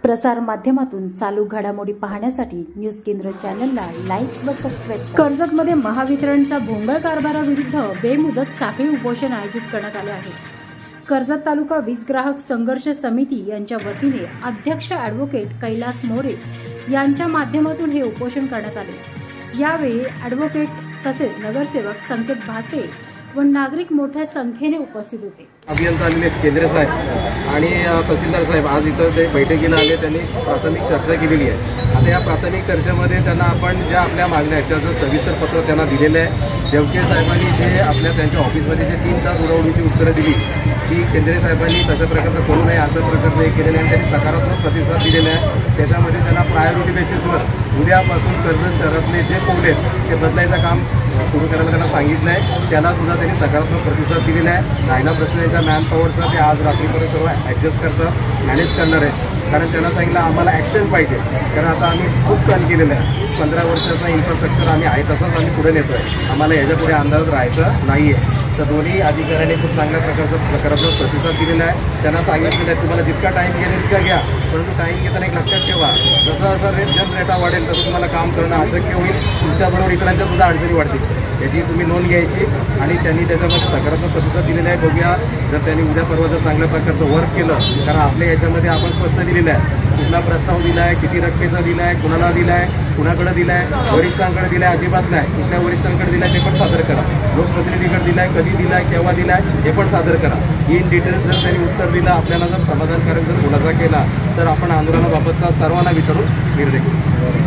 प्रसार माध्यमातून चालू घडामोडी पाहण्यासाठी न्यूज केंद्र चॅनलला लाईक व सबस्क्राईब करा। कर्जतमध्ये महावितरणचा भोंगळ कारभाराविरुद्ध बेमुदत साखळी उपोषण आयोजित करण्यात आले आहे। कर्जत तालुका वीज ग्राहक संघर्ष समिती यांच्या वतीने अध्यक्ष ॲडव्होकेट कैलास मोरे यांच्या माध्यमातून हे उपोषण करण्यात आले। यावेळी ॲडव्होकेट तसेच नगरसेवक संकेत भासे व नागरिक मोठ्या संख्येने उपस्थित होते। अभियंता आलेले केंद्र साहेब आणि तहसीलदार साहेब आज इथं ते बैठकीला आले, त्यांनी प्राथमिक चर्चा केलेली आहे। आता या प्राथमिक चर्चेमध्ये त्यांना आपण ज्या आपल्या मागण्या आहेत त्याचं सविस्तर पत्र त्यांना दिलेलं आहे। देवके साहेबांनी जे आपल्या त्यांच्या ऑफिसमध्ये जे 3 तास उडवडीची उत्तरं दिली की केंद्रे साहेबांनी तशा प्रकारचं करू नये अशा प्रकारचं हे केलेलं आहे, त्यांनी सकारात्मक प्रतिसाद दिलेला आहे। त्याच्यामध्ये त्यांना प्रायोरिटी बेसिसवर उद्यापासून कर्जत शहरातले जे पोल आहेत ते बदलायचं काम सुरू करायला त्यांना सांगितलं आहे। त्याला सुद्धा त्यांनी सकारात्मक प्रतिसाद दिलेला आहे। राहिला प्रश्न याचा मॅन पॉवरचा ते आज रात्रीपर्यंत सर्व ॲडजस्ट करतं मॅनेज करणार आहे, कारण त्यांना सांगितलं आम्हाला ॲक्शन पाहिजे, कारण आता आम्ही खूप सहन केलेलं आहे। 15 वर्षाचा इन्फ्रास्ट्रक्चर आम्ही आहे तसंच आम्ही पुढे नेतो आहे, आम्हाला याच्यापुढे अंदाज राहायचं नाही आहे। तर दोन्ही अधिकाऱ्यांनी खूप चांगल्या प्रकारचा सकारात्मक प्रतिसाद दिलेला आहे। त्यांना सांगितलेलं आहे तुम्हाला जितका टाईम घ्या तितका घ्या, परंतु टाईम घेताना एक लक्षात ठेवा जसं जसं जनरेटा वाढेल तसं तुम्हाला काम करणं अशक्य होईल, तुमच्याबरोबर इतरांच्या सुद्धा अडचणी वाढतील, याची तुम्ही नोंद घ्यायची। आणि त्यांनी त्याच्यामध्ये सकारात्मक प्रतिसाद दिलेला आहे। बघूया जर त्यांनी उद्या परवा जर चांगल्या प्रकारचं वर्क केलं, कारण आपल्या याच्यामध्ये आपण स्पष्ट दिलेलं आहे कुठला प्रस्ताव दिला आहे, किती रकमेचा दिला आहे, कुणाला दिला आहे, कुणाकडे दिला आहे, वरिष्ठांकडे दिला आहे अजिबात नाही, कुठल्या वरिष्ठांकडे दिला आहे ते पण सादर करा, लोकप्रतिनिधीकडे दिला आहे, कधी दिला आहे, केव्हा दिला आहे हे पण सादर करा। इन डिटेल्स जर त्यांनी उत्तर दिलं, आपल्याला जर समाधानकारक जर खुलासा केला तर आपण आंदोलनाबाबतचा सर्वांना विचारून निर्णय घेऊ।